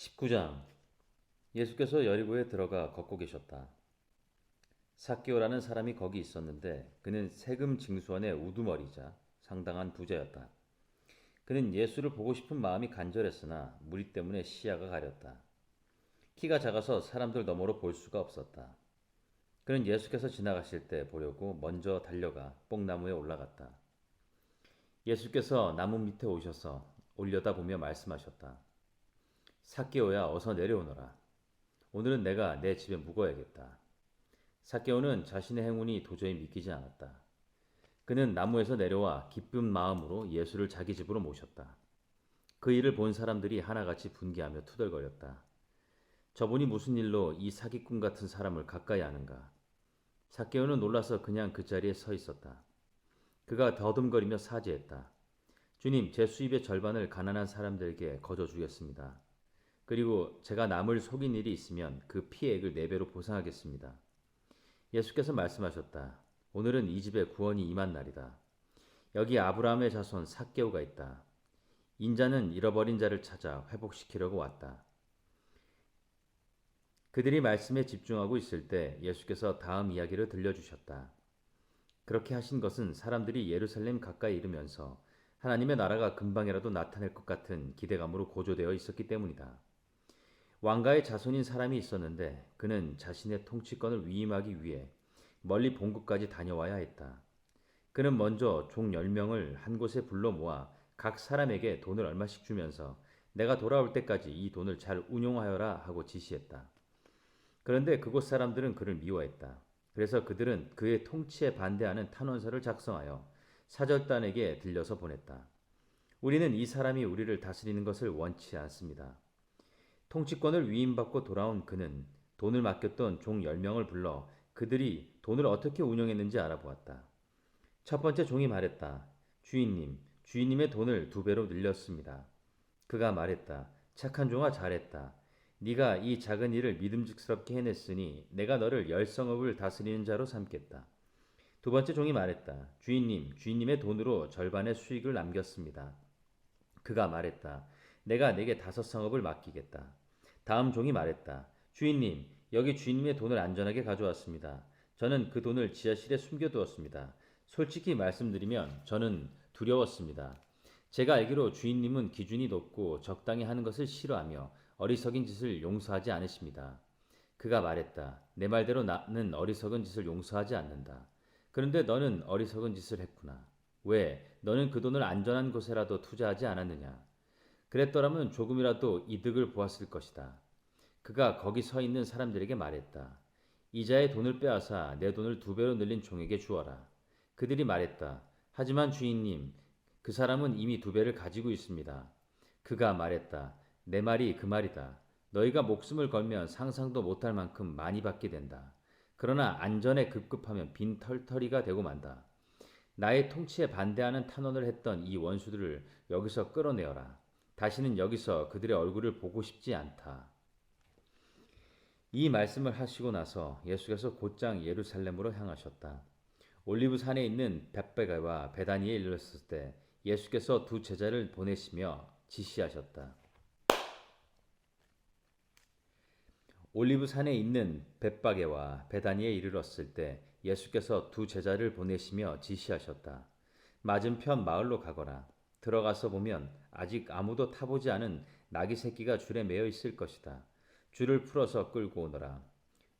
19장. 예수께서 여리고에 들어가 걷고 계셨다. 삭개오라는 사람이 거기 있었는데 그는 세금 징수원의 우두머리이자 상당한 부자였다. 그는 예수를 보고 싶은 마음이 간절했으나 무리 때문에 시야가 가렸다. 키가 작아서 사람들 너머로 볼 수가 없었다. 그는 예수께서 지나가실 때 보려고 먼저 달려가 뽕나무에 올라갔다. 예수께서 나무 밑에 오셔서 올려다보며 말씀하셨다. 삭개오야, 어서 내려오너라. 오늘은 내가 내 집에 묵어야겠다. 삭개오는 자신의 행운이 도저히 믿기지 않았다. 그는 나무에서 내려와 기쁜 마음으로 예수를 자기 집으로 모셨다. 그 일을 본 사람들이 하나같이 분개하며 투덜거렸다. 저분이 무슨 일로 이 사기꾼 같은 사람을 가까이 하는가? 삭개오는 놀라서 그냥 그 자리에 서 있었다. 그가 더듬거리며 사죄했다. 주님, 제 수입의 절반을 가난한 사람들에게 거저 주겠습니다. 그리고 제가 남을 속인 일이 있으면 그 피해액을 4배로 보상하겠습니다. 예수께서 말씀하셨다. 오늘은 이 집에 구원이 임한 날이다. 여기 아브라함의 자손 삭개오가 있다. 인자는 잃어버린 자를 찾아 회복시키려고 왔다. 그들이 말씀에 집중하고 있을 때 예수께서 다음 이야기를 들려주셨다. 그렇게 하신 것은 사람들이 예루살렘 가까이 이르면서 하나님의 나라가 금방이라도 나타날 것 같은 기대감으로 고조되어 있었기 때문이다. 왕가의 자손인 사람이 있었는데 그는 자신의 통치권을 위임하기 위해 멀리 본국까지 다녀와야 했다. 그는 먼저 종 10명을 한 곳에 불러 모아 각 사람에게 돈을 얼마씩 주면서 내가 돌아올 때까지 이 돈을 잘 운용하여라 하고 지시했다. 그런데 그곳 사람들은 그를 미워했다. 그래서 그들은 그의 통치에 반대하는 탄원서를 작성하여 사절단에게 들려서 보냈다. 우리는 이 사람이 우리를 다스리는 것을 원치 않습니다. 통치권을 위임받고 돌아온 그는 돈을 맡겼던 종 10명을 불러 그들이 돈을 어떻게 운영했는지 알아보았다. 첫 번째 종이 말했다. 주인님, 주인님의 돈을 2배로 늘렸습니다. 그가 말했다. 착한 종아, 잘했다. 네가 이 작은 일을 믿음직스럽게 해냈으니 내가 너를 10성읍을 다스리는 자로 삼겠다. 두 번째 종이 말했다. 주인님, 주인님의 돈으로 절반의 수익을 남겼습니다. 그가 말했다. 내가 네게 5성읍을 맡기겠다. 다음 종이 말했다. 주인님, 여기 주인님의 돈을 안전하게 가져왔습니다. 저는 그 돈을 지하실에 숨겨두었습니다. 솔직히 말씀드리면 저는 두려웠습니다. 제가 알기로 주인님은 기준이 높고 적당히 하는 것을 싫어하며 어리석인 짓을 용서하지 않으십니다. 그가 말했다. 내 말대로 나는 어리석은 짓을 용서하지 않는다. 그런데 너는 어리석은 짓을 했구나. 왜? 너는 그 돈을 안전한 곳에라도 투자하지 않았느냐? 그랬더라면 조금이라도 이득을 보았을 것이다. 그가 거기 서 있는 사람들에게 말했다. 이자의 돈을 빼앗아 내 돈을 2배로 늘린 종에게 주어라. 그들이 말했다. 하지만 주인님, 그 사람은 이미 2배를 가지고 있습니다. 그가 말했다. 내 말이 그 말이다. 너희가 목숨을 걸면 상상도 못할 만큼 많이 받게 된다. 그러나 안전에 급급하면 빈털터리가 되고 만다. 나의 통치에 반대하는 탄원을 했던 이 원수들을 여기서 끌어내어라. 다시는 여기서 그들의 얼굴을 보고 싶지 않다. 이 말씀을 하시고 나서 예수께서 곧장 예루살렘으로 향하셨다. 올리브 산에 있는 벳베가와 베다니에 이르렀을 때 예수께서 2 제자를 보내시며 지시하셨다. 올리브 산에 있는 벳바게와 베다니에 이르렀을 때 예수께서 2 제자를 보내시며 지시하셨다. 맞은편 마을로 가거라. 들어가서 보면 아직 아무도 타보지 않은 나귀 새끼가 줄에 매여 있을 것이다. 줄을 풀어서 끌고 오너라.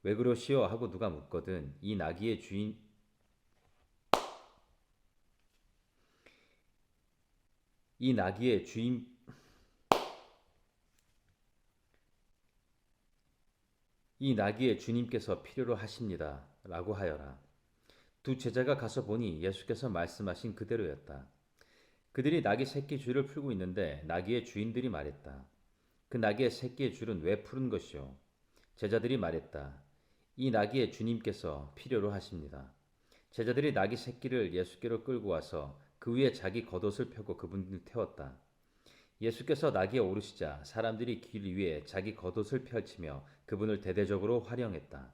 왜 그러시오? 하고 누가 묻거든 이 나귀의 주인 이 나귀의 주님께서 필요로 하십니다. 라고 하여라. 2 제자가 가서 보니 예수께서 말씀하신 그대로였다. 그들이 나귀 새끼 줄을 풀고 있는데 나귀의 주인들이 말했다. 그 나귀의 새끼의 줄은 왜 푸른 것이오? 제자들이 말했다. 이 나귀의 주님께서 필요로 하십니다. 제자들이 나귀 새끼를 예수께로 끌고 와서 그 위에 자기 겉옷을 펴고 그분을 태웠다. 예수께서 나귀에 오르시자 사람들이 길 위에 자기 겉옷을 펼치며 그분을 대대적으로 환영했다.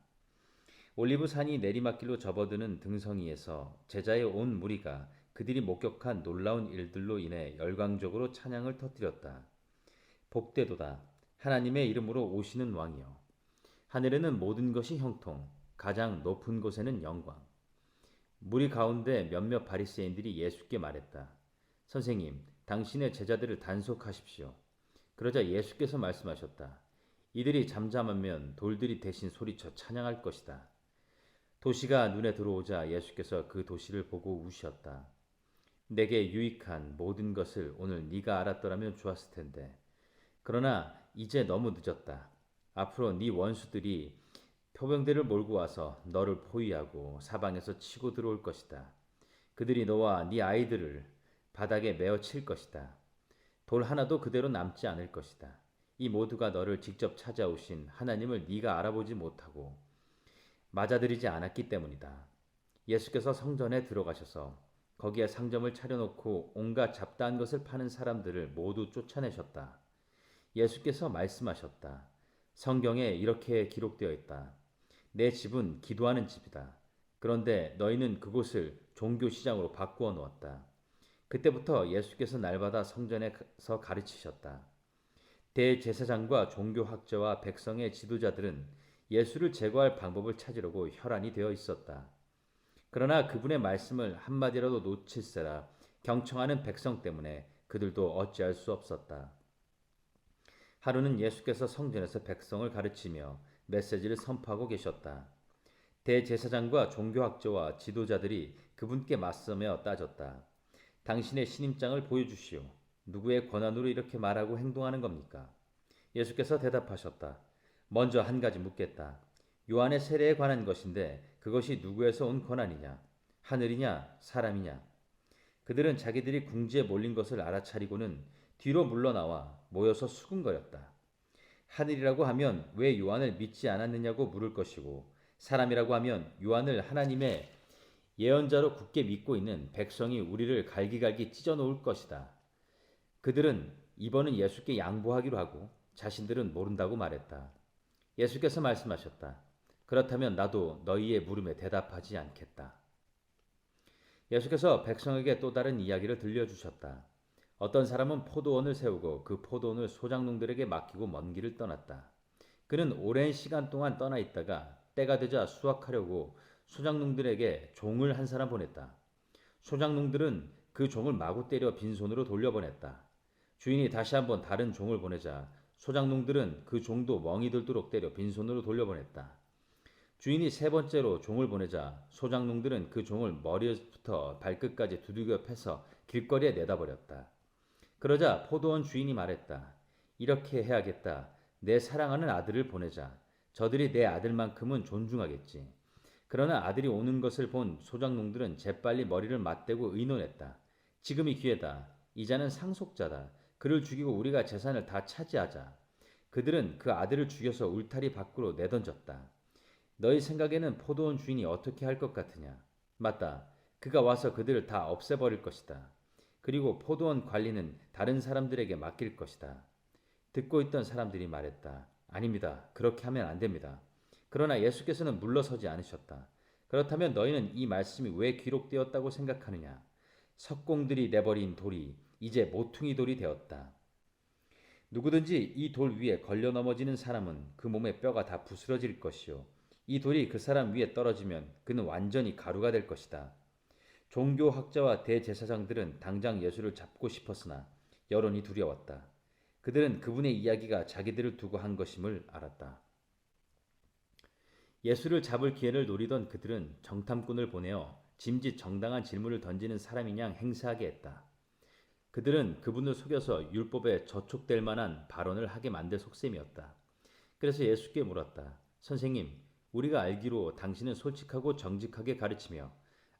올리브 산이 내리막길로 접어드는 등성이에서 제자의 온 무리가 그들이 목격한 놀라운 일들로 인해 열광적으로 찬양을 터뜨렸다. 복되도다. 하나님의 이름으로 오시는 왕이요. 하늘에는 모든 것이 형통, 가장 높은 곳에는 영광. 무리 가운데 몇몇 바리새인들이 예수께 말했다. 선생님, 당신의 제자들을 단속하십시오. 그러자 예수께서 말씀하셨다. 이들이 잠잠하면 돌들이 대신 소리쳐 찬양할 것이다. 도시가 눈에 들어오자 예수께서 그 도시를 보고 우셨다. 내게 유익한 모든 것을 오늘 네가 알았더라면 좋았을 텐데. 그러나 이제 너무 늦었다. 앞으로 네 원수들이 표병대를 몰고 와서 너를 포위하고 사방에서 치고 들어올 것이다. 그들이 너와 네 아이들을 바닥에 메어 칠 것이다. 돌 하나도 그대로 남지 않을 것이다. 이 모두가 너를 직접 찾아오신 하나님을 네가 알아보지 못하고 맞아들이지 않았기 때문이다. 예수께서 성전에 들어가셔서 거기에 상점을 차려놓고 온갖 잡다한 것을 파는 사람들을 모두 쫓아내셨다. 예수께서 말씀하셨다. 성경에 이렇게 기록되어 있다. 내 집은 기도하는 집이다. 그런데 너희는 그곳을 종교시장으로 바꾸어 놓았다. 그때부터 예수께서 날마다 성전에서 가르치셨다. 대제사장과 종교학자와 백성의 지도자들은 예수를 제거할 방법을 찾으려고 혈안이 되어 있었다. 그러나 그분의 말씀을 한마디라도 놓칠세라 경청하는 백성 때문에 그들도 어찌할 수 없었다. 하루는 예수께서 성전에서 백성을 가르치며 메시지를 선포하고 계셨다. 대제사장과 종교학자와 지도자들이 그분께 맞서며 따졌다. 당신의 신임장을 보여주시오. 누구의 권한으로 이렇게 말하고 행동하는 겁니까? 예수께서 대답하셨다. 먼저 한 가지 묻겠다. 요한의 세례에 관한 것인데 그것이 누구에서 온 권한이냐? 하늘이냐? 사람이냐? 그들은 자기들이 궁지에 몰린 것을 알아차리고는 뒤로 물러나와 모여서 수군거렸다. 하늘이라고 하면 왜 요한을 믿지 않았느냐고 물을 것이고 사람이라고 하면 요한을 하나님의 예언자로 굳게 믿고 있는 백성이 우리를 갈기갈기 찢어놓을 것이다. 그들은 이번은 예수께 양보하기로 하고 자신들은 모른다고 말했다. 예수께서 말씀하셨다. 그렇다면 나도 너희의 물음에 대답하지 않겠다. 예수께서 백성에게 또 다른 이야기를 들려주셨다. 어떤 사람은 포도원을 세우고 그 포도원을 소작농들에게 맡기고 먼 길을 떠났다. 그는 오랜 시간 동안 떠나 있다가 때가 되자 수확하려고 소작농들에게 종을 한 사람 보냈다. 소작농들은 그 종을 마구 때려 빈손으로 돌려보냈다. 주인이 다시 한번 다른 종을 보내자 소작농들은 그 종도 멍이 들도록 때려 빈손으로 돌려보냈다. 주인이 세 번째로 종을 보내자 소작농들은 그 종을 머리부터 발끝까지 두들겨 패서 길거리에 내다버렸다. 그러자 포도원 주인이 말했다. 이렇게 해야겠다. 내 사랑하는 아들을 보내자. 저들이 내 아들만큼은 존중하겠지. 그러나 아들이 오는 것을 본 소작농들은 재빨리 머리를 맞대고 의논했다. 지금이 기회다. 이자는 상속자다. 그를 죽이고 우리가 재산을 다 차지하자. 그들은 그 아들을 죽여서 울타리 밖으로 내던졌다. 너희 생각에는 포도원 주인이 어떻게 할 것 같으냐? 맞다. 그가 와서 그들을 다 없애버릴 것이다. 그리고 포도원 관리는 다른 사람들에게 맡길 것이다. 듣고 있던 사람들이 말했다. 아닙니다. 그렇게 하면 안 됩니다. 그러나 예수께서는 물러서지 않으셨다. 그렇다면 너희는 이 말씀이 왜 기록되었다고 생각하느냐? 석공들이 내버린 돌이 이제 모퉁이 돌이 되었다. 누구든지 이 돌 위에 걸려 넘어지는 사람은 그 몸의 뼈가 다 부스러질 것이요. 이 돌이 그 사람 위에 떨어지면 그는 완전히 가루가 될 것이다. 종교학자와 대제사장들은 당장 예수를 잡고 싶었으나 여론이 두려웠다. 그들은 그분의 이야기가 자기들을 두고 한 것임을 알았다. 예수를 잡을 기회를 노리던 그들은 정탐꾼을 보내어 짐짓 정당한 질문을 던지는 사람이냥 행세하게 했다. 그들은 그분을 속여서 율법에 저촉될 만한 발언을 하게 만들 속셈이었다. 그래서 예수께 물었다. 선생님, 우리가 알기로 당신은 솔직하고 정직하게 가르치며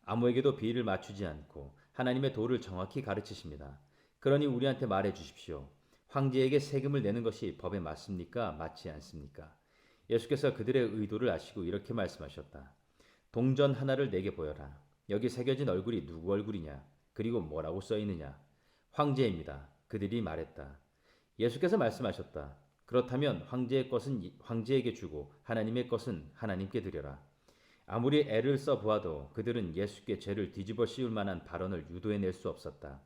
아무에게도 비위를 맞추지 않고 하나님의 도를 정확히 가르치십니다. 그러니 우리한테 말해 주십시오. 황제에게 세금을 내는 것이 법에 맞습니까? 맞지 않습니까? 예수께서 그들의 의도를 아시고 이렇게 말씀하셨다. 동전 하나를 내게 보여라. 여기 새겨진 얼굴이 누구 얼굴이냐? 그리고 뭐라고 써 있느냐? 황제입니다. 그들이 말했다. 예수께서 말씀하셨다. 그렇다면 황제의 것은 황제에게 주고 하나님의 것은 하나님께 드려라. 아무리 애를 써보아도 그들은 예수께 죄를 뒤집어 씌울 만한 발언을 유도해낼 수 없었다.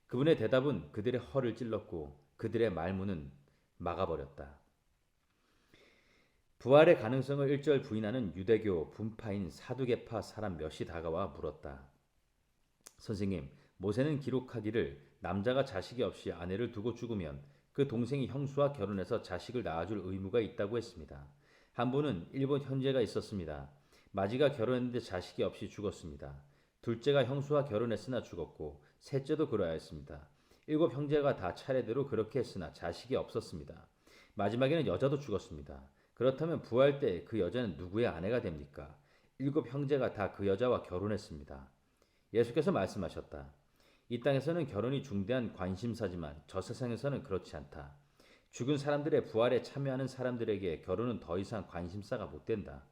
그분의 대답은 그들의 허를 찔렀고 그들의 말문은 막아버렸다. 부활의 가능성을 일절 부인하는 유대교 분파인 사두개파 사람 몇이 다가와 물었다. 선생님, 모세는 기록하기를 남자가 자식이 없이 아내를 두고 죽으면 그 동생이 형수와 결혼해서 자식을 낳아줄 의무가 있다고 했습니다. 한 분은 일본 형제가 있었습니다. 마지가 결혼했는데 자식이 없이 죽었습니다. 둘째가 형수와 결혼했으나 죽었고 셋째도 그러야 했습니다. 일곱 형제가 다 차례대로 그렇게 했으나 자식이 없었습니다. 마지막에는 여자도 죽었습니다. 그렇다면 부활 때 그 여자는 누구의 아내가 됩니까? 일곱 형제가 다 그 여자와 결혼했습니다. 예수께서 말씀하셨다. 이 땅에서는 결혼이 중대한 관심사지만 저 세상에서는 그렇지 않다. 죽은 사람들의 부활에 참여하는 사람들에게 결혼은 더 이상 관심사가 못 된다.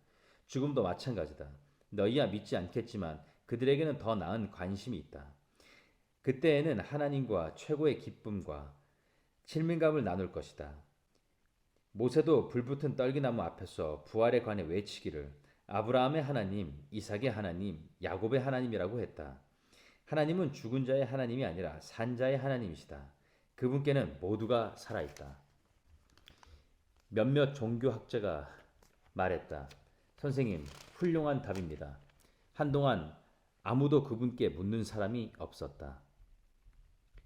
죽음도 마찬가지다. 너희야 믿지 않겠지만 그들에게는 더 나은 관심이 있다. 그때에는 하나님과 최고의 기쁨과 친밀감을 나눌 것이다. 모세도 불붙은 떨기나무 앞에서 부활에 관해 외치기를 아브라함의 하나님, 이삭의 하나님, 야곱의 하나님이라고 했다. 하나님은 죽은 자의 하나님이 아니라 산 자의 하나님이시다. 그분께는 모두가 살아있다. 몇몇 종교학자가 말했다. 선생님, 훌륭한 답입니다. 한동안 아무도 그분께 묻는 사람이 없었다.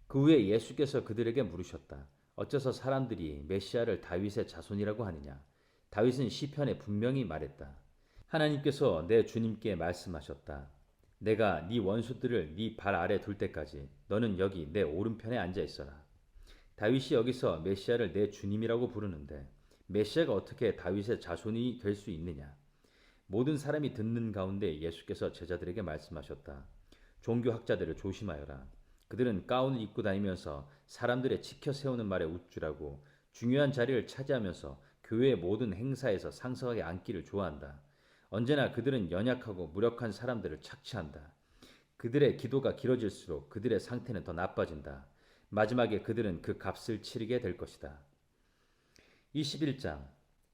그 후에 예수께서 그들에게 물으셨다. 어째서 사람들이 메시아를 다윗의 자손이라고 하느냐? 다윗은 시편에 분명히 말했다. 하나님께서 내 주님께 말씀하셨다. 내가 네 원수들을 네 발 아래 둘 때까지 너는 여기 내 오른편에 앉아 있어라. 다윗이 여기서 메시아를 내 주님이라고 부르는데 메시아가 어떻게 다윗의 자손이 될 수 있느냐? 모든 사람이 듣는 가운데 예수께서 제자들에게 말씀하셨다. 종교학자들을 조심하여라. 그들은 가운을 입고 다니면서 사람들의 치켜 세우는 말에 우쭐하고 중요한 자리를 차지하면서 교회의 모든 행사에서 상석하게 앉기를 좋아한다. 언제나 그들은 연약하고 무력한 사람들을 착취한다. 그들의 기도가 길어질수록 그들의 상태는 더 나빠진다. 마지막에 그들은 그 값을 치르게 될 것이다. 21장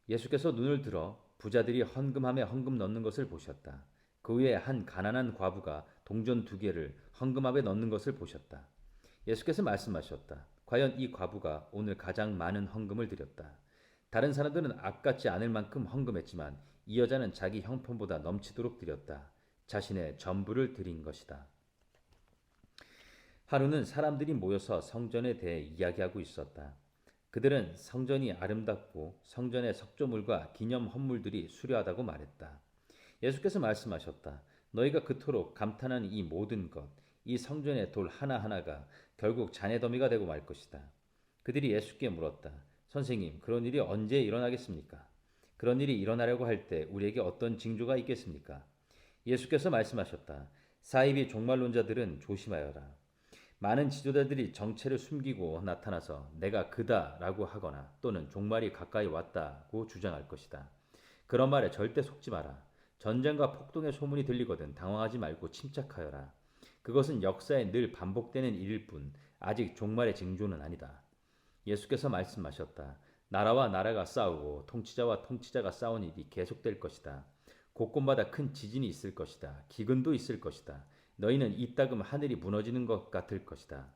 예수께서 눈을 들어 부자들이 헌금함에 헌금 넣는 것을 보셨다. 그 후에 한 가난한 과부가 동전 2개를 헌금함에 넣는 것을 보셨다. 예수께서 말씀하셨다. 과연 이 과부가 오늘 가장 많은 헌금을 드렸다. 다른 사람들은 아깝지 않을 만큼 헌금했지만 이 여자는 자기 형편보다 넘치도록 드렸다. 자신의 전부를 드린 것이다. 하루는 사람들이 모여서 성전에 대해 이야기하고 있었다. 그들은 성전이 아름답고 성전의 석조물과 기념 헌물들이 수려하다고 말했다. 예수께서 말씀하셨다. 너희가 그토록 감탄하는 이 모든 것, 이 성전의 돌 하나하나가 결국 잔해 더미가 되고 말 것이다. 그들이 예수께 물었다. 선생님, 그런 일이 언제 일어나겠습니까? 그런 일이 일어나려고 할 때 우리에게 어떤 징조가 있겠습니까? 예수께서 말씀하셨다. 사이비 종말론자들은 조심하여라. 많은 지도자들이 정체를 숨기고 나타나서 내가 그다라고 하거나 또는 종말이 가까이 왔다고 주장할 것이다. 그런 말에 절대 속지 마라. 전쟁과 폭동의 소문이 들리거든 당황하지 말고 침착하여라. 그것은 역사에 늘 반복되는 일일 뿐 아직 종말의 징조는 아니다. 예수께서 말씀하셨다. 나라와 나라가 싸우고 통치자와 통치자가 싸우는 일이 계속될 것이다. 곳곳마다 큰 지진이 있을 것이다. 기근도 있을 것이다. 너희는 이따금 하늘이 무너지는 것 같을 것이다.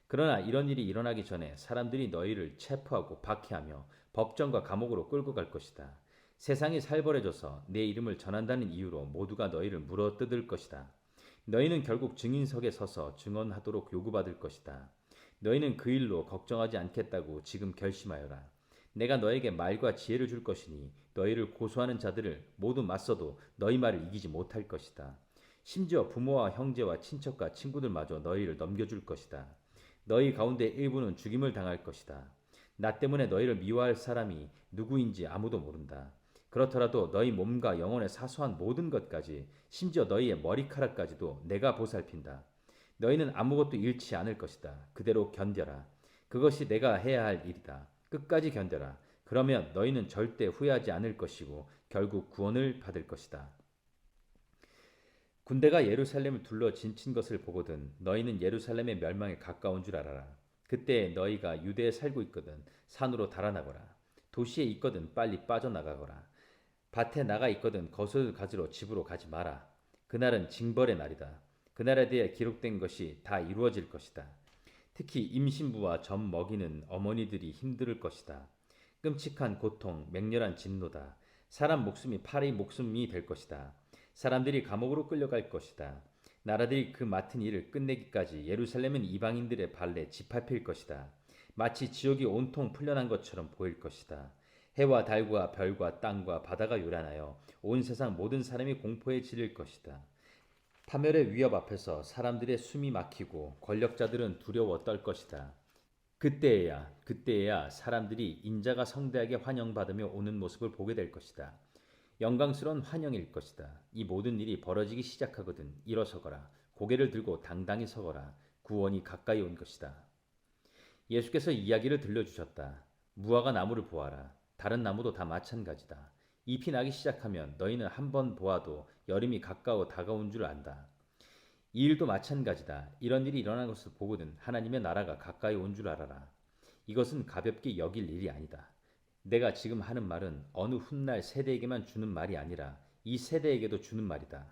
그러나 이런 일이 일어나기 전에 사람들이 너희를 체포하고 박해하며 법정과 감옥으로 끌고 갈 것이다. 세상이 살벌해져서 내 이름을 전한다는 이유로 모두가 너희를 물어뜯을 것이다. 너희는 결국 증인석에 서서 증언하도록 요구받을 것이다. 너희는 그 일로 걱정하지 않겠다고 지금 결심하여라. 내가 너에게 말과 지혜를 줄 것이니 너희를 고소하는 자들을 모두 맞서도 너희 말을 이기지 못할 것이다. 심지어 부모와 형제와 친척과 친구들마저 너희를 넘겨줄 것이다. 너희 가운데 일부는 죽임을 당할 것이다. 나 때문에 너희를 미워할 사람이 누구인지 아무도 모른다. 그렇더라도 너희 몸과 영혼의 사소한 모든 것까지 심지어 너희의 머리카락까지도 내가 보살핀다. 너희는 아무것도 잃지 않을 것이다. 그대로 견뎌라. 그것이 내가 해야 할 일이다. 끝까지 견뎌라. 그러면 너희는 절대 후회하지 않을 것이고 결국 구원을 받을 것이다. 군대가 예루살렘을 둘러 진친 것을 보거든 너희는 예루살렘의 멸망에 가까운 줄 알아라. 그때 너희가 유대에 살고 있거든 산으로 달아나거라. 도시에 있거든 빨리 빠져나가거라. 밭에 나가 있거든 거슬 가지러 집으로 가지 마라. 그날은 징벌의 날이다. 그날에 대해 기록된 것이 다 이루어질 것이다. 특히 임신부와 젖 먹이는 어머니들이 힘들 것이다. 끔찍한 고통, 맹렬한 진노다. 사람 목숨이 파리 목숨이 될 것이다. 사람들이 감옥으로 끌려갈 것이다. 나라들이 그 맡은 일을 끝내기까지 예루살렘은 이방인들의 발에 짓밟힐 것이다. 마치 지옥이 온통 풀려난 것처럼 보일 것이다. 해와 달과 별과 땅과 바다가 요란하여 온 세상 모든 사람이 공포에 질릴 것이다. 파멸의 위협 앞에서 사람들의 숨이 막히고 권력자들은 두려워 떨 것이다. 그때에야 사람들이 인자가 성대하게 환영받으며 오는 모습을 보게 될 것이다. 영광스러운 환영일 것이다. 이 모든 일이 벌어지기 시작하거든 일어서거라. 고개를 들고 당당히 서거라. 구원이 가까이 온 것이다. 예수께서 이야기를 들려주셨다. 무화과 나무를 보아라. 다른 나무도 다 마찬가지다. 잎이 나기 시작하면 너희는 한 번 보아도 여름이 가까워 다가온 줄 안다. 이 일도 마찬가지다. 이런 일이 일어난 것을 보거든 하나님의 나라가 가까이 온 줄 알아라. 이것은 가볍게 여길 일이 아니다. 내가 지금 하는 말은 어느 훗날 세대에게만 주는 말이 아니라 이 세대에게도 주는 말이다.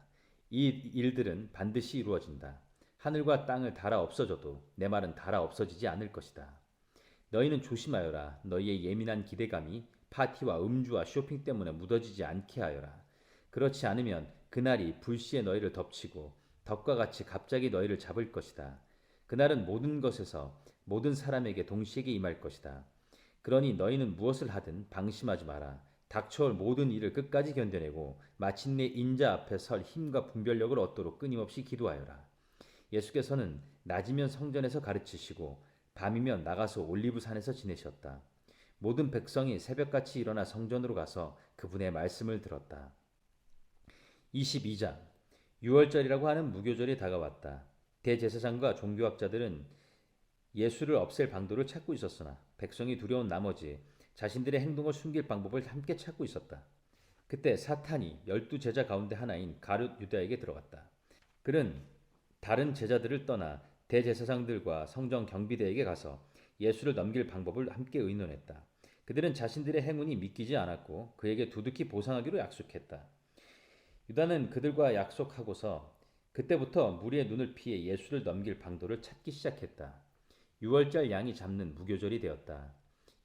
이 일들은 반드시 이루어진다. 하늘과 땅을 닳아 없어져도 내 말은 닳아 없어지지 않을 것이다. 너희는 조심하여라. 너희의 예민한 기대감이 파티와 음주와 쇼핑 때문에 묻어지지 않게 하여라. 그렇지 않으면 그날이 불시에 너희를 덮치고 덕과 같이 갑자기 너희를 잡을 것이다. 그날은 모든 것에서 모든 사람에게 동시에 임할 것이다. 그러니 너희는 무엇을 하든 방심하지 마라. 닥쳐올 모든 일을 끝까지 견뎌내고 마침내 인자 앞에 설 힘과 분별력을 얻도록 끊임없이 기도하여라. 예수께서는 낮이면 성전에서 가르치시고 밤이면 나가서 올리브산에서 지내셨다. 모든 백성이 새벽같이 일어나 성전으로 가서 그분의 말씀을 들었다. 22장 유월절이라고 하는 무교절이 다가왔다. 대제사장과 종교학자들은 예수를 없앨 방도를 찾고 있었으나 백성이 두려운 나머지 자신들의 행동을 숨길 방법을 함께 찾고 있었다. 그때 사탄이 12제자 가운데 하나인 가룟 유다에게 들어갔다. 그는 다른 제자들을 떠나 대제사장들과 성전 경비대에게 가서 예수를 넘길 방법을 함께 의논했다. 그들은 자신들의 행운이 믿기지 않았고 그에게 두둑히 보상하기로 약속했다. 유다는 그들과 약속하고서 그때부터 무리의 눈을 피해 예수를 넘길 방도를 찾기 시작했다. 유월절 양이 잡는 무교절이 되었다.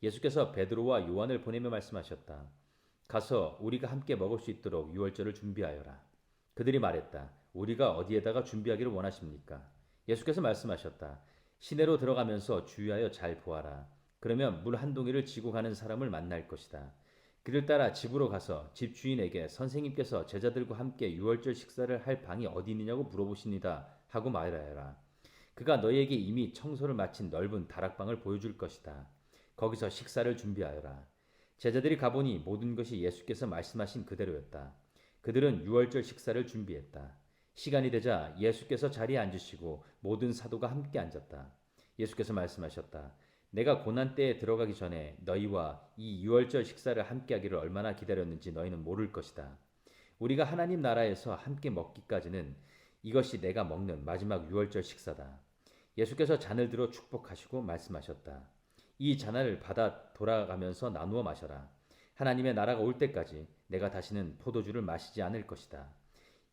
예수께서 베드로와 요한을 보내며 말씀하셨다. 가서 우리가 함께 먹을 수 있도록 유월절을 준비하여라. 그들이 말했다. 우리가 어디에다가 준비하기를 원하십니까? 예수께서 말씀하셨다. 시내로 들어가면서 주의하여 잘 보아라. 그러면 물 한 동이를 지고 가는 사람을 만날 것이다. 그를 따라 집으로 가서 집주인에게 선생님께서 제자들과 함께 유월절 식사를 할 방이 어디 있느냐고 물어보십니다 하고 말하여라. 그가 너희에게 이미 청소를 마친 넓은 다락방을 보여줄 것이다. 거기서 식사를 준비하여라. 제자들이 가보니 모든 것이 예수께서 말씀하신 그대로였다. 그들은 유월절 식사를 준비했다. 시간이 되자 예수께서 자리에 앉으시고 모든 사도가 함께 앉았다. 예수께서 말씀하셨다. 내가 고난 때에 들어가기 전에 너희와 이 유월절 식사를 함께 하기를 얼마나 기다렸는지 너희는 모를 것이다. 우리가 하나님 나라에서 함께 먹기까지는 이것이 내가 먹는 마지막 유월절 식사다. 예수께서 잔을 들어 축복하시고 말씀하셨다. 이 잔을 받아 돌아가면서 나누어 마셔라. 하나님의 나라가 올 때까지 내가 다시는 포도주를 마시지 않을 것이다.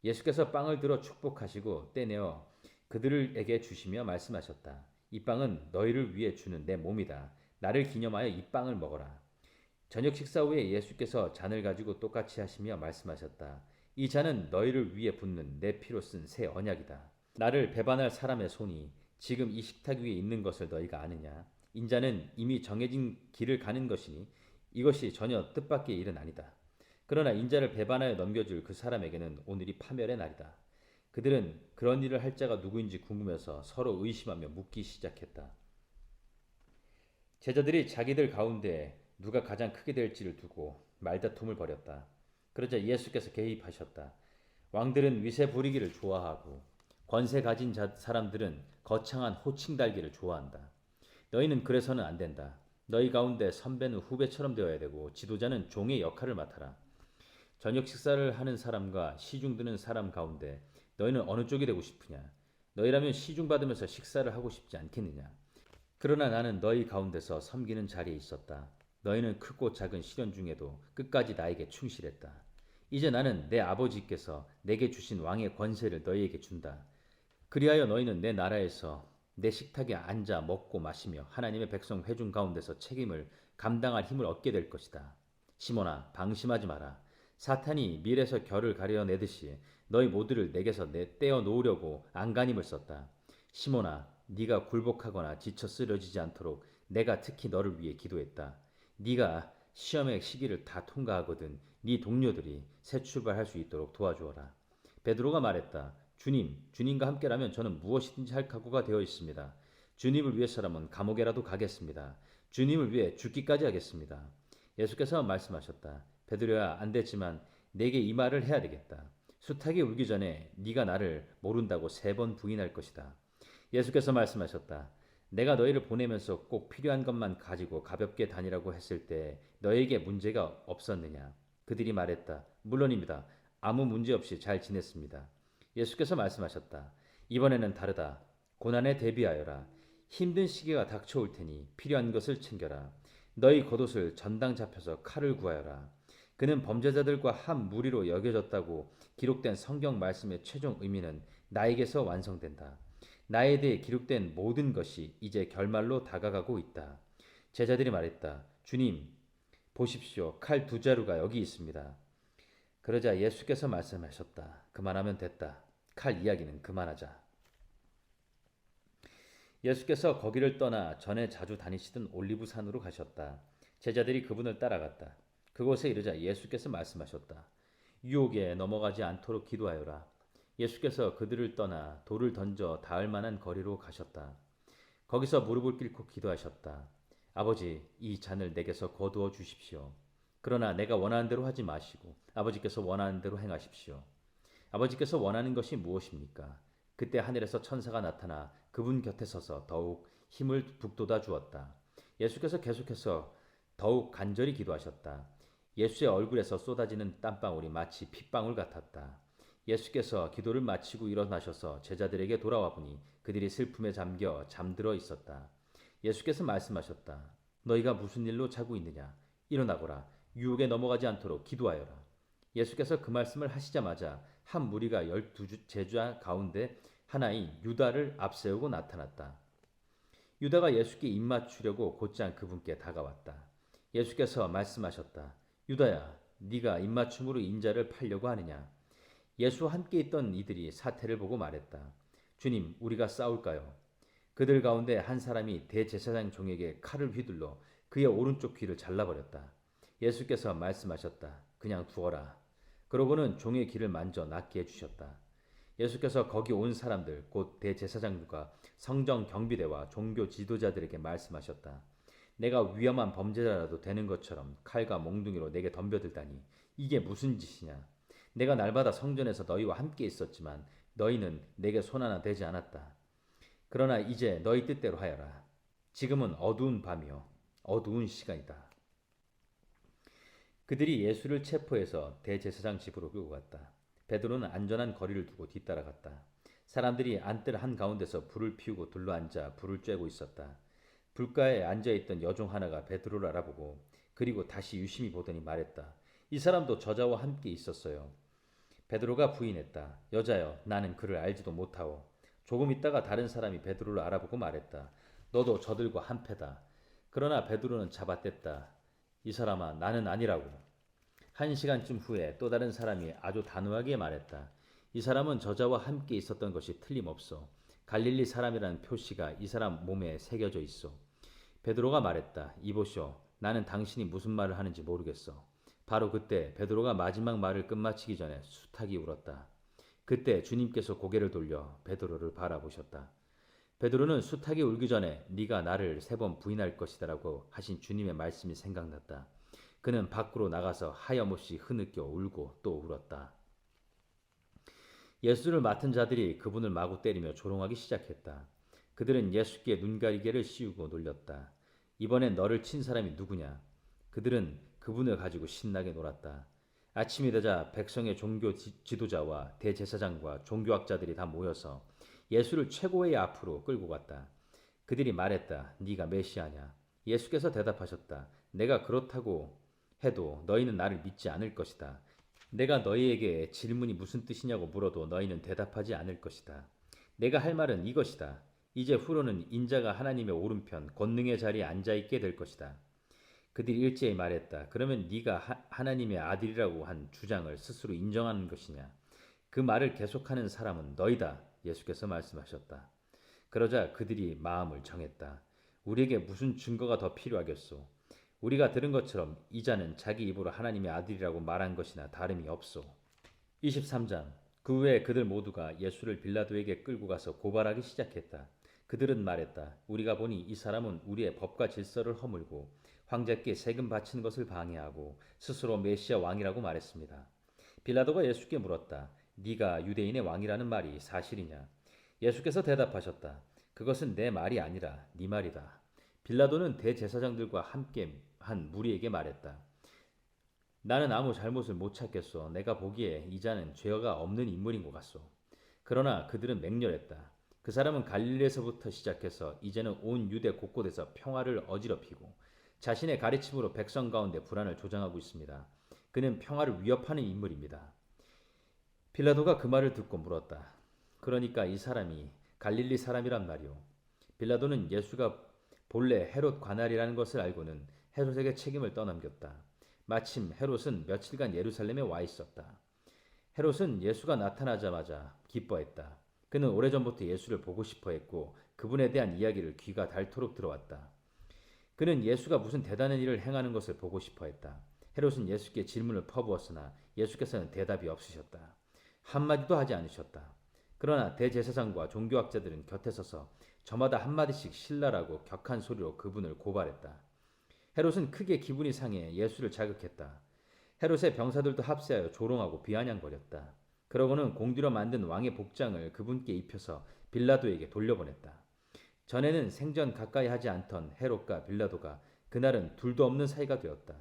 예수께서 빵을 들어 축복하시고 떼내어 그들에게 주시며 말씀하셨다. 이 빵은 너희를 위해 주는 내 몸이다. 나를 기념하여 이 빵을 먹어라. 저녁 식사 후에 예수께서 잔을 가지고 똑같이 하시며 말씀하셨다. 이 잔은 너희를 위해 붓는 내 피로 쓴 새 언약이다. 나를 배반할 사람의 손이 지금 이 식탁 위에 있는 것을 너희가 아느냐? 인자는 이미 정해진 길을 가는 것이니 이것이 전혀 뜻밖의 일은 아니다. 그러나 인자를 배반하여 넘겨줄 그 사람에게는 오늘이 파멸의 날이다. 그들은 그런 일을 할 자가 누구인지 궁금해서 서로 의심하며 묻기 시작했다. 제자들이 자기들 가운데 누가 가장 크게 될지를 두고 말다툼을 벌였다. 그러자 예수께서 개입하셨다. 왕들은 위세 부리기를 좋아하고 권세 가진 사람들은 거창한 호칭 달기를 좋아한다. 너희는 그래서는 안 된다. 너희 가운데 선배는 후배처럼 되어야 되고 지도자는 종의 역할을 맡아라. 저녁 식사를 하는 사람과 시중 드는 사람 가운데 너희는 어느 쪽이 되고 싶으냐? 너희라면 시중 받으면서 식사를 하고 싶지 않겠느냐? 그러나 나는 너희 가운데서 섬기는 자리에 있었다. 너희는 크고 작은 시련 중에도 끝까지 나에게 충실했다. 이제 나는 내 아버지께서 내게 주신 왕의 권세를 너희에게 준다. 그리하여 너희는 내 나라에서 내 식탁에 앉아 먹고 마시며 하나님의 백성 회중 가운데서 책임을 감당할 힘을 얻게 될 것이다. 시몬아, 방심하지 마라. 사탄이 밀에서 결을 가려내듯이 너희 모두를 내게서 떼어 놓으려고 안간힘을 썼다. 시몬아, 네가 굴복하거나 지쳐 쓰러지지 않도록 내가 특히 너를 위해 기도했다. 네가 시험의 시기를 다 통과하거든 네 동료들이 새 출발할 수 있도록 도와주어라. 베드로가 말했다. 주님과 함께라면 저는 무엇이든지 할 각오가 되어 있습니다. 주님을 위해서라면 감옥에라도 가겠습니다. 주님을 위해 죽기까지 하겠습니다. 예수께서 말씀하셨다. 베드로야, 안 됐지만 내게 이 말을 해야 되겠다. 수탉이 울기 전에 네가 나를 모른다고 3번 부인할 것이다. 예수께서 말씀하셨다. 내가 너희를 보내면서 꼭 필요한 것만 가지고 가볍게 다니라고 했을 때 너에게 문제가 없었느냐? 그들이 말했다. 물론입니다. 아무 문제 없이 잘 지냈습니다. 예수께서 말씀하셨다. 이번에는 다르다. 고난에 대비하여라. 힘든 시기가 닥쳐올 테니 필요한 것을 챙겨라. 너희 겉옷을 전당 잡혀서 칼을 구하여라. 그는 범죄자들과 한 무리로 여겨졌다고 기록된 성경 말씀의 최종 의미는 나에게서 완성된다. 나에 대해 기록된 모든 것이 이제 결말로 다가가고 있다. 제자들이 말했다. 주님, 보십시오. 칼 2자루가 여기 있습니다. 그러자 예수께서 말씀하셨다. 그만하면 됐다. 칼 이야기는 그만하자. 예수께서 거기를 떠나 전에 자주 다니시던 올리브산으로 가셨다. 제자들이 그분을 따라갔다. 그곳에 이르자 예수께서 말씀하셨다. 유혹에 넘어가지 않도록 기도하여라. 예수께서 그들을 떠나 돌을 던져 닿을 만한 거리로 가셨다. 거기서 무릎을 꿇고 기도하셨다. 아버지, 이 잔을 내게서 거두어 주십시오. 그러나 내가 원하는 대로 하지 마시고 아버지께서 원하는 대로 행하십시오. 아버지께서 원하는 것이 무엇입니까? 그때 하늘에서 천사가 나타나 그분 곁에 서서 더욱 힘을 북돋아 주었다. 예수께서 계속해서 더욱 간절히 기도하셨다. 예수의 얼굴에서 쏟아지는 땀방울이 마치 핏방울 같았다. 예수께서 기도를 마치고 일어나셔서 제자들에게 돌아와 보니 그들이 슬픔에 잠겨 잠들어 있었다. 예수께서 말씀하셨다. 너희가 무슨 일로 자고 있느냐? 일어나거라. 유혹에 넘어가지 않도록 기도하여라. 예수께서 그 말씀을 하시자마자 한 무리가 12제자 가운데 하나인 유다를 앞세우고 나타났다. 유다가 예수께 입맞추려고 곧장 그분께 다가왔다. 예수께서 말씀하셨다. 유다야, 네가 입맞춤으로 인자를 팔려고 하느냐? 예수와 함께 있던 이들이 사태를 보고 말했다. 주님, 우리가 싸울까요? 그들 가운데 한 사람이 대제사장 종에게 칼을 휘둘러 그의 오른쪽 귀를 잘라버렸다. 예수께서 말씀하셨다. 그냥 두어라. 그러고는 종의 귀를 만져 낫게 해주셨다. 예수께서 거기 온 사람들 곧 대제사장들과 성정 경비대와 종교 지도자들에게 말씀하셨다. 내가 위험한 범죄자라도 되는 것처럼 칼과 몽둥이로 내게 덤벼들다니 이게 무슨 짓이냐. 내가 날마다 성전에서 너희와 함께 있었지만 너희는 내게 손 하나 대지 않았다. 그러나 이제 너희 뜻대로 하여라. 지금은 어두운 밤이요 어두운 시간이다. 그들이 예수를 체포해서 대제사장 집으로 끌고 갔다. 베드로는 안전한 거리를 두고 뒤따라갔다. 사람들이 안뜰 한가운데서 불을 피우고 둘러앉아 불을 쬐고 있었다. 불가에 앉아있던 여종 하나가 베드로를 알아보고 그리고 다시 유심히 보더니 말했다. 이 사람도 저자와 함께 있었어요. 베드로가 부인했다. 여자여, 나는 그를 알지도 못하오. 조금 있다가 다른 사람이 베드로를 알아보고 말했다. 너도 저들과 한패다. 그러나 베드로는 잡아댔다. 이 사람아, 나는 아니라고. 1시간쯤 후에 또 다른 사람이 아주 단호하게 말했다. 이 사람은 저자와 함께 있었던 것이 틀림없어. 갈릴리 사람이라는 표시가 이 사람 몸에 새겨져 있어. 베드로가 말했다. 이보시오. 나는 당신이 무슨 말을 하는지 모르겠어. 바로 그때 베드로가 마지막 말을 끝마치기 전에 수탉이 울었다. 그때 주님께서 고개를 돌려 베드로를 바라보셨다. 베드로는 수탉이 울기 전에 네가 나를 3번 부인할 것이다라고 하신 주님의 말씀이 생각났다. 그는 밖으로 나가서 하염없이 흐느껴 울고 또 울었다. 예수를 맡은 자들이 그분을 마구 때리며 조롱하기 시작했다. 그들은 예수께 눈가리개를 씌우고 놀렸다. 이번엔 너를 친 사람이 누구냐? 그들은 그분을 가지고 신나게 놀았다. 아침이 되자 백성의 종교 지도자와 대제사장과 종교학자들이 다 모여서 예수를 최고의 앞으로 끌고 갔다. 그들이 말했다. 네가 메시아냐? 예수께서 대답하셨다. 내가 그렇다고 해도 너희는 나를 믿지 않을 것이다. 내가 너희에게 질문이 무슨 뜻이냐고 물어도 너희는 대답하지 않을 것이다. 내가 할 말은 이것이다. 이제 후로는 인자가 하나님의 오른편 권능의 자리에 앉아 있게 될 것이다. 그들이 일제히 말했다. 그러면 네가 하나님의 아들이라고 한 주장을 스스로 인정하는 것이냐? 그 말을 계속하는 사람은 너희다. 예수께서 말씀하셨다. 그러자 그들이 마음을 정했다. 우리에게 무슨 증거가 더 필요하겠소? 우리가 들은 것처럼 이 자는 자기 입으로 하나님의 아들이라고 말한 것이나 다름이 없소. 23장. 그 후에 그들 모두가 예수를 빌라도에게 끌고 가서 고발하기 시작했다. 그들은 말했다. 우리가 보니 이 사람은 우리의 법과 질서를 허물고 황제께 세금 바치는 것을 방해하고 스스로 메시아 왕이라고 말했습니다. 빌라도가 예수께 물었다. 네가 유대인의 왕이라는 말이 사실이냐? 예수께서 대답하셨다. 그것은 내 말이 아니라 네 말이다. 빌라도는 대제사장들과 함께 한 무리에게 말했다. 나는 아무 잘못을 못 찾겠소. 내가 보기에 이 자는 죄가 없는 인물인 것 같소. 그러나 그들은 맹렬했다. 그 사람은 갈릴리에서부터 시작해서 이제는 온 유대 곳곳에서 평화를 어지럽히고 자신의 가르침으로 백성 가운데 불안을 조장하고 있습니다. 그는 평화를 위협하는 인물입니다. 빌라도가 그 말을 듣고 물었다. 그러니까 이 사람이 갈릴리 사람이란 말이오. 빌라도는 예수가 본래 헤롯 관할이라는 것을 알고는 헤롯에게 책임을 떠넘겼다. 마침 헤롯은 며칠간 예루살렘에 와 있었다. 헤롯은 예수가 나타나자마자 기뻐했다. 그는 오래전부터 예수를 보고 싶어 했고 그분에 대한 이야기를 귀가 닳도록 들어왔다. 그는 예수가 무슨 대단한 일을 행하는 것을 보고 싶어 했다. 헤롯은 예수께 질문을 퍼부었으나 예수께서는 대답이 없으셨다. 한마디도 하지 않으셨다. 그러나 대제사장과 종교학자들은 곁에 서서 저마다 한마디씩 신랄하고 격한 소리로 그분을 고발했다. 헤롯은 크게 기분이 상해 예수를 자극했다. 헤롯의 병사들도 합세하여 조롱하고 비아냥거렸다. 그러고는 공들여 만든 왕의 복장을 그분께 입혀서 빌라도에게 돌려보냈다. 전에는 생전 가까이 하지 않던 헤롯과 빌라도가 그날은 둘도 없는 사이가 되었다.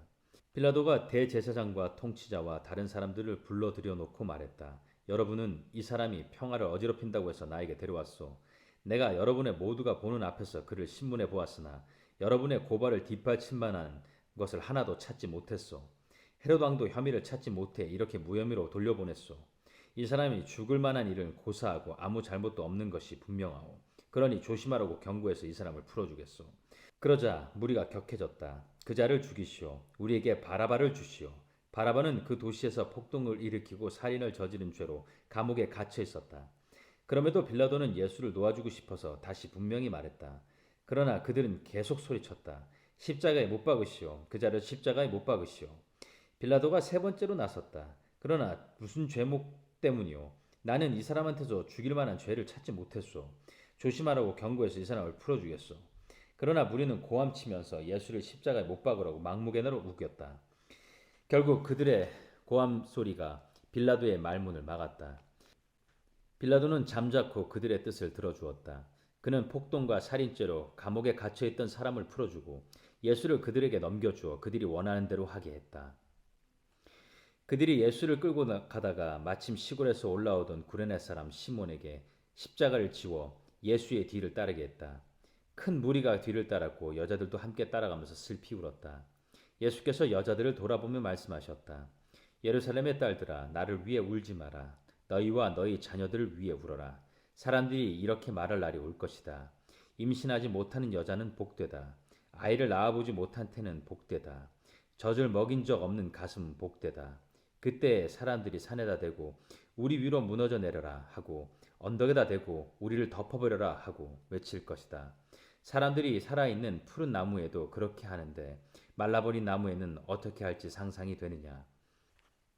빌라도가 대제사장과 통치자와 다른 사람들을 불러들여 놓고 말했다. 여러분은 이 사람이 평화를 어지럽힌다고 해서 나에게 데려왔소. 내가 여러분의 모두가 보는 앞에서 그를 신문해 보았으나 여러분의 고발을 뒷받칠 만한 것을 하나도 찾지 못했소. 헤롯 왕도 혐의를 찾지 못해 이렇게 무혐의로 돌려보냈소. 이 사람이 죽을 만한 일을 고사하고 아무 잘못도 없는 것이 분명하오. 그러니 조심하라고 경고해서 이 사람을 풀어주겠소. 그러자 무리가 격해졌다. 그 자를 죽이시오. 우리에게 바라바를 주시오. 바라바는 그 도시에서 폭동을 일으키고 살인을 저지른 죄로 감옥에 갇혀 있었다. 그럼에도 빌라도는 예수를 놓아주고 싶어서 다시 분명히 말했다. 그러나 그들은 계속 소리쳤다. 십자가에 못 박으시오. 그 자를 십자가에 못 박으시오. 빌라도가 세 번째로 나섰다. 그러나 무슨 죄목 때문이오. 나는 이 사람한테서 죽일 만한 죄를 찾지 못했소. 조심하라고 경고해서 이 사람을 풀어주겠소. 그러나 무리는 고함치면서 예수를 십자가에 못 박으라고 막무가내로 우겼다. 결국 그들의 고함 소리가 빌라도의 말문을 막았다. 빌라도는 잠자코 그들의 뜻을 들어주었다. 그는 폭동과 살인죄로 감옥에 갇혀있던 사람을 풀어주고 예수를 그들에게 넘겨주어 그들이 원하는 대로 하게 했다. 그들이 예수를 끌고 가다가 마침 시골에서 올라오던 구레네 사람 시몬에게 십자가를 지워 예수의 뒤를 따르게 했다. 큰 무리가 뒤를 따랐고 여자들도 함께 따라가면서 슬피 울었다. 예수께서 여자들을 돌아보며 말씀하셨다. 예루살렘의 딸들아, 나를 위해 울지 마라. 너희와 너희 자녀들을 위해 울어라. 사람들이 이렇게 말할 날이 올 것이다. 임신하지 못하는 여자는 복되다. 아이를 낳아보지 못한 태는 복되다. 젖을 먹인 적 없는 가슴은 복되다. 그때 사람들이 산에다 대고 우리 위로 무너져 내려라 하고 언덕에다 대고 우리를 덮어버려라 하고 외칠 것이다. 사람들이 살아있는 푸른 나무에도 그렇게 하는데 말라버린 나무에는 어떻게 할지 상상이 되느냐.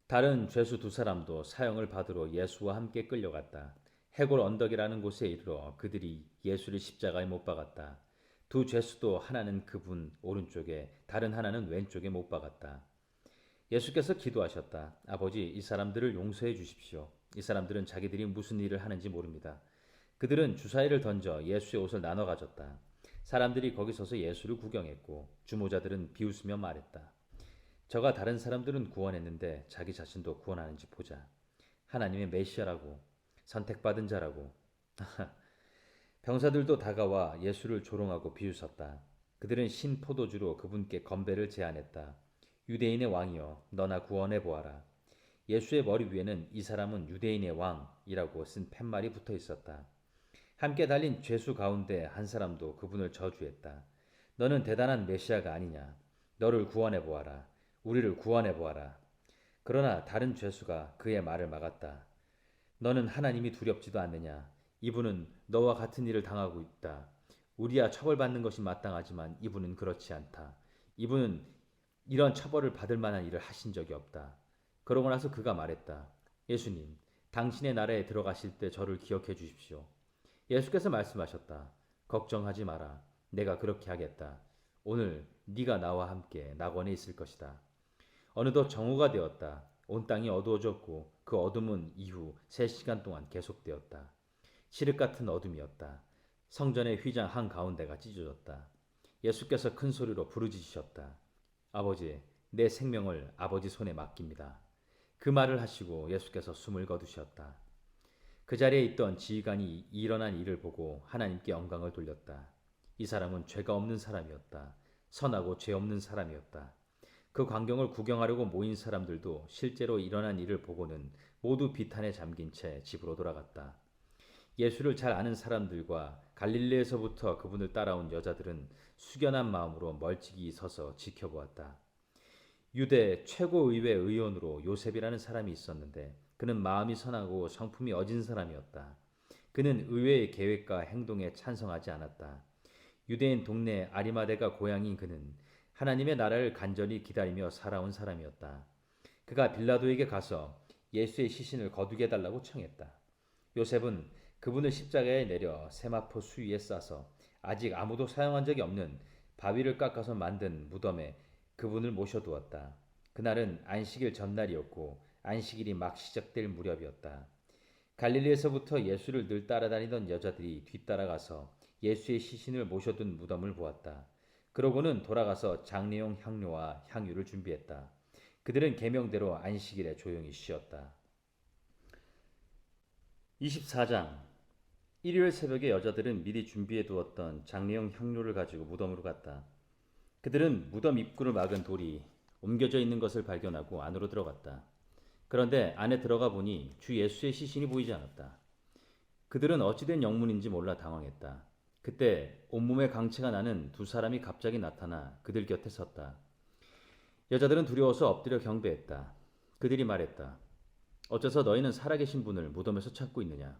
다른 죄수 두 사람도 사형을 받으러 예수와 함께 끌려갔다. 해골 언덕이라는 곳에 이르러 그들이 예수를 십자가에 못 박았다. 두 죄수도 하나는 그분 오른쪽에 다른 하나는 왼쪽에 못 박았다. 예수께서 기도하셨다. 아버지, 이 사람들을 용서해 주십시오. 이 사람들은 자기들이 무슨 일을 하는지 모릅니다. 그들은 주사위를 던져 예수의 옷을 나눠 가졌다. 사람들이 거기 서서 예수를 구경했고 주모자들은 비웃으며 말했다. 저가 다른 사람들은 구원했는데 자기 자신도 구원하는지 보자. 하나님의 메시아라고, 선택받은 자라고. 병사들도 다가와 예수를 조롱하고 비웃었다. 그들은 신 포도주로 그분께 건배를 제안했다. 유대인의 왕이여, 너나 구원해 보아라. 예수의 머리 위에는 이 사람은 유대인의 왕이라고 쓴 팻말이 붙어 있었다. 함께 달린 죄수 가운데 한 사람도 그분을 저주했다. 너는 대단한 메시아가 아니냐. 너를 구원해 보아라. 우리를 구원해 보아라. 그러나 다른 죄수가 그의 말을 막았다. 너는 하나님이 두렵지도 않느냐. 이분은 너와 같은 일을 당하고 있다. 우리야 처벌받는 것이 마땅하지만 이분은 그렇지 않다. 이분은 이런 처벌을 받을 만한 일을 하신 적이 없다. 그러고 나서 그가 말했다. 예수님, 당신의 나라에 들어가실 때 저를 기억해 주십시오. 예수께서 말씀하셨다. 걱정하지 마라. 내가 그렇게 하겠다. 오늘 네가 나와 함께 낙원에 있을 것이다. 어느덧 정오가 되었다. 온 땅이 어두워졌고 그 어둠은 이후 3시간 동안 계속되었다. 칠흑 같은 어둠이었다. 성전의 휘장 한가운데가 찢어졌다. 예수께서 큰 소리로 부르짖으셨다. 아버지, 내 생명을 아버지 손에 맡깁니다. 그 말을 하시고 예수께서 숨을 거두셨다. 그 자리에 있던 지휘관이 일어난 일을 보고 하나님께 영광을 돌렸다. 이 사람은 죄가 없는 사람이었다. 선하고 죄 없는 사람이었다. 그 광경을 구경하려고 모인 사람들도 실제로 일어난 일을 보고는 모두 비탄에 잠긴 채 집으로 돌아갔다. 예수를 잘 아는 사람들과 갈릴리에서부터 그분을 따라온 여자들은 숙연한 마음으로 멀찍이 서서 지켜보았다. 유대 최고의회 의원으로 요셉이라는 사람이 있었는데 그는 마음이 선하고 성품이 어진 사람이었다. 그는 의회의 계획과 행동에 찬성하지 않았다. 유대인 동네 아리마대가 고향인 그는 하나님의 나라를 간절히 기다리며 살아온 사람이었다. 그가 빌라도에게 가서 예수의 시신을 거두게 해달라고 청했다. 요셉은 그분을 십자가에 내려 세마포 수위에 싸서 아직 아무도 사용한 적이 없는 바위를 깎아서 만든 무덤에 그분을 모셔두었다. 그날은 안식일 전날이었고 안식일이 막 시작될 무렵이었다. 갈릴리에서부터 예수를 늘 따라다니던 여자들이 뒤따라가서 예수의 시신을 모셔둔 무덤을 보았다. 그러고는 돌아가서 장례용 향료와 향유를 준비했다. 그들은 계명대로 안식일에 조용히 쉬었다. 24장. 일요일 새벽에 여자들은 미리 준비해 두었던 장례용 향료를 가지고 무덤으로 갔다. 그들은 무덤 입구를 막은 돌이 옮겨져 있는 것을 발견하고 안으로 들어갔다. 그런데 안에 들어가 보니 주 예수의 시신이 보이지 않았다. 그들은 어찌된 영문인지 몰라 당황했다. 그때 온몸에 강체가 나는 두 사람이 갑자기 나타나 그들 곁에 섰다. 여자들은 두려워서 엎드려 경배했다. 그들이 말했다. 어째서 너희는 살아계신 분을 무덤에서 찾고 있느냐?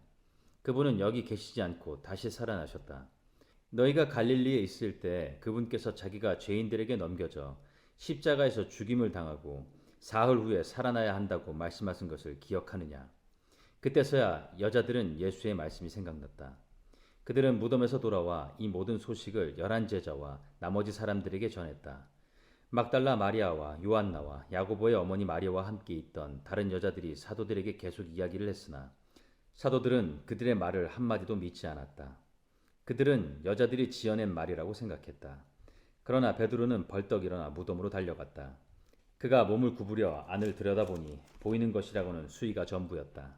그분은 여기 계시지 않고 다시 살아나셨다. 너희가 갈릴리에 있을 때 그분께서 자기가 죄인들에게 넘겨져 십자가에서 죽임을 당하고 사흘 후에 살아나야 한다고 말씀하신 것을 기억하느냐? 그때서야 여자들은 예수의 말씀이 생각났다. 그들은 무덤에서 돌아와 이 모든 소식을 11제자와 나머지 사람들에게 전했다. 막달라 마리아와 요한나와 야고보의 어머니 마리아와 함께 있던 다른 여자들이 사도들에게 계속 이야기를 했으나 사도들은 그들의 말을 한마디도 믿지 않았다. 그들은 여자들이 지어낸 말이라고 생각했다. 그러나 베드로는 벌떡 일어나 무덤으로 달려갔다. 그가 몸을 구부려 안을 들여다보니 보이는 것이라고는 수위가 전부였다.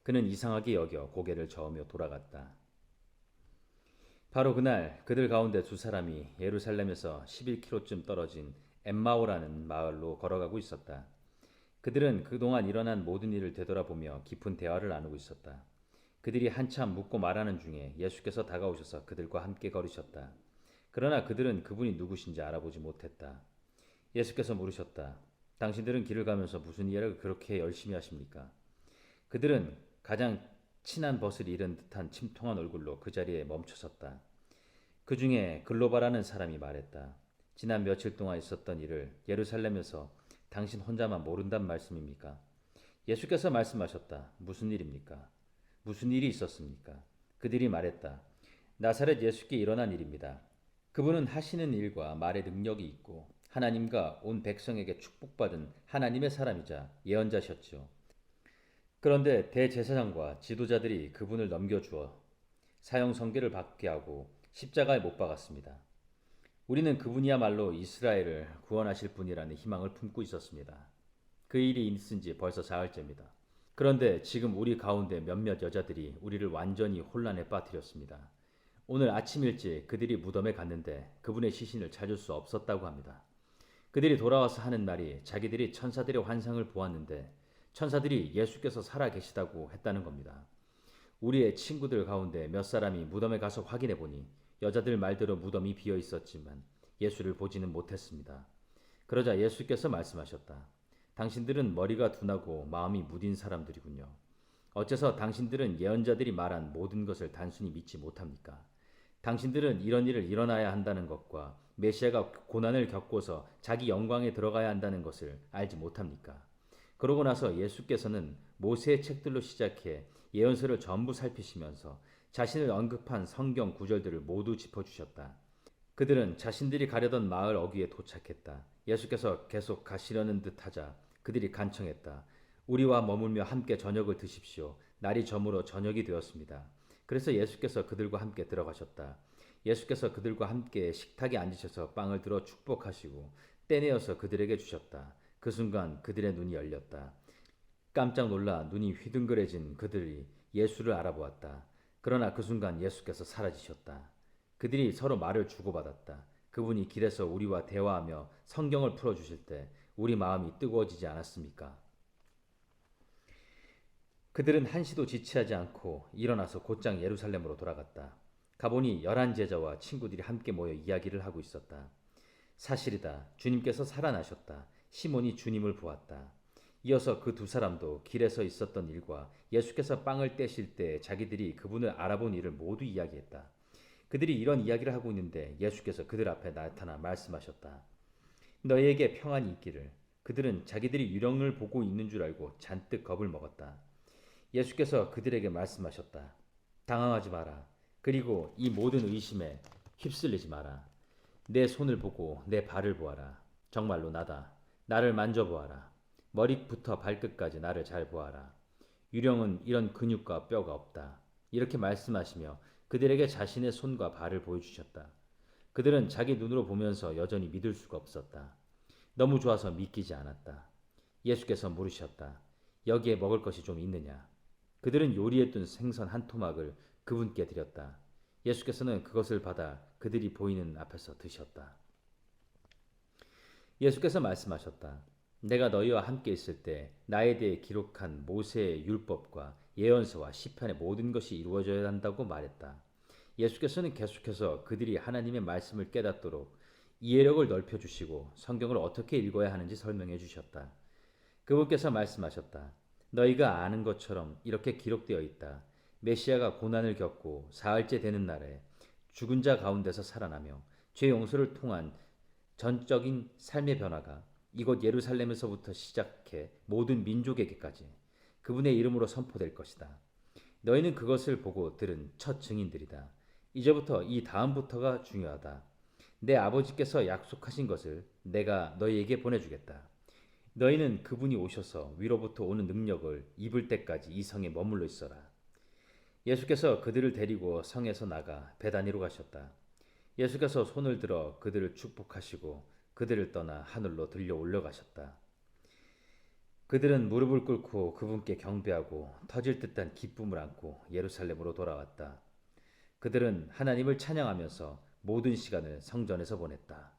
그는 이상하게 여겨 고개를 저으며 돌아갔다. 바로 그날 그들 가운데 두 사람이 예루살렘에서 11km쯤 떨어진 엠마오라는 마을로 걸어가고 있었다. 그들은 그동안 일어난 모든 일을 되돌아보며 깊은 대화를 나누고 있었다. 그들이 한참 묻고 말하는 중에 예수께서 다가오셔서 그들과 함께 걸으셨다. 그러나 그들은 그분이 누구신지 알아보지 못했다. 예수께서 물으셨다. 당신들은 길을 가면서 무슨 이야기를 그렇게 열심히 하십니까? 그들은 가장 친한 벗을 잃은 듯한 침통한 얼굴로 그 자리에 멈춰섰다. 그 중에 글로바라는 사람이 말했다. 지난 며칠 동안 있었던 일을 예루살렘에서 당신 혼자만 모른단 말씀입니까? 예수께서 말씀하셨다. 무슨 일입니까? 무슨 일이 있었습니까? 그들이 말했다. 나사렛 예수께 일어난 일입니다. 그분은 하시는 일과 말의 능력이 있고 하나님과 온 백성에게 축복받은 하나님의 사람이자 예언자셨죠. 그런데 대제사장과 지도자들이 그분을 넘겨주어 사형선고를 받게 하고 십자가에 못 박았습니다. 우리는 그분이야말로 이스라엘을 구원하실 분이라는 희망을 품고 있었습니다. 그 일이 있은 지 벌써 사흘째입니다. 그런데 지금 우리 가운데 몇몇 여자들이 우리를 완전히 혼란에 빠뜨렸습니다. 오늘 아침 일찍 그들이 무덤에 갔는데 그분의 시신을 찾을 수 없었다고 합니다. 그들이 돌아와서 하는 말이 자기들이 천사들의 환상을 보았는데 천사들이 예수께서 살아계시다고 했다는 겁니다. 우리의 친구들 가운데 몇 사람이 무덤에 가서 확인해 보니 여자들 말대로 무덤이 비어 있었지만 예수를 보지는 못했습니다. 그러자 예수께서 말씀하셨다. 당신들은 머리가 둔하고 마음이 무딘 사람들이군요. 어째서 당신들은 예언자들이 말한 모든 것을 단순히 믿지 못합니까? 당신들은 이런 일을 일어나야 한다는 것과 메시아가 고난을 겪고서 자기 영광에 들어가야 한다는 것을 알지 못합니까? 그러고 나서 예수께서는 모세의 책들로 시작해 예언서를 전부 살피시면서 자신을 언급한 성경 구절들을 모두 짚어주셨다. 그들은 자신들이 가려던 마을 어귀에 도착했다. 예수께서 계속 가시려는 듯 하자 그들이 간청했다. 우리와 머물며 함께 저녁을 드십시오. 날이 저물어 저녁이 되었습니다. 그래서 예수께서 그들과 함께 들어가셨다. 예수께서 그들과 함께 식탁에 앉으셔서 빵을 들어 축복하시고 떼내어서 그들에게 주셨다. 그 순간 그들의 눈이 열렸다. 깜짝 놀라 눈이 휘둥그레진 그들이 예수를 알아보았다. 그러나 그 순간 예수께서 사라지셨다. 그들이 서로 말을 주고받았다. 그분이 길에서 우리와 대화하며 성경을 풀어주실 때 우리 마음이 뜨거워지지 않았습니까? 그들은 한시도 지체하지 않고 일어나서 곧장 예루살렘으로 돌아갔다. 가보니 11제자와 친구들이 함께 모여 이야기를 하고 있었다. 사실이다. 주님께서 살아나셨다. 시몬이 주님을 보았다. 이어서 그 두 사람도 길에서 있었던 일과 예수께서 빵을 떼실 때 자기들이 그분을 알아본 일을 모두 이야기했다. 그들이 이런 이야기를 하고 있는데 예수께서 그들 앞에 나타나 말씀하셨다. 너희에게 평안이 있기를. 그들은 자기들이 유령을 보고 있는 줄 알고 잔뜩 겁을 먹었다. 예수께서 그들에게 말씀하셨다. 당황하지 마라. 그리고 이 모든 의심에 휩쓸리지 마라. 내 손을 보고 내 발을 보아라. 정말로 나다. 나를 만져보아라. 머리부터 발끝까지 나를 잘 보아라. 유령은 이런 근육과 뼈가 없다. 이렇게 말씀하시며 그들에게 자신의 손과 발을 보여주셨다. 그들은 자기 눈으로 보면서 여전히 믿을 수가 없었다. 너무 좋아서 믿기지 않았다. 예수께서 물으셨다. 여기에 먹을 것이 좀 있느냐? 그들은 요리해둔 생선 한 토막을 그분께 드렸다. 예수께서는 그것을 받아 그들이 보이는 앞에서 드셨다. 예수께서 말씀하셨다. 내가 너희와 함께 있을 때 나에 대해 기록한 모세의 율법과 예언서와 시편의 모든 것이 이루어져야 한다고 말했다. 예수께서는 계속해서 그들이 하나님의 말씀을 깨닫도록 이해력을 넓혀주시고 성경을 어떻게 읽어야 하는지 설명해 주셨다. 그분께서 말씀하셨다. 너희가 아는 것처럼 이렇게 기록되어 있다. 메시아가 고난을 겪고 사흘째 되는 날에 죽은 자 가운데서 살아나며 죄 용서를 통한 전적인 삶의 변화가 이곳 예루살렘에서부터 시작해 모든 민족에게까지 그분의 이름으로 선포될 것이다. 너희는 그것을 보고 들은 첫 증인들이다. 이제부터 이 다음부터가 중요하다. 내 아버지께서 약속하신 것을 내가 너희에게 보내주겠다. 너희는 그분이 오셔서 위로부터 오는 능력을 입을 때까지 이 성에 머물러 있어라. 예수께서 그들을 데리고 성에서 나가 베다니로 가셨다. 예수께서 손을 들어 그들을 축복하시고 그들을 떠나 하늘로 들려 올라가셨다. 그들은 무릎을 꿇고 그분께 경배하고 터질 듯한 기쁨을 안고 예루살렘으로 돌아왔다. 그들은 하나님을 찬양하면서 모든 시간을 성전에서 보냈다.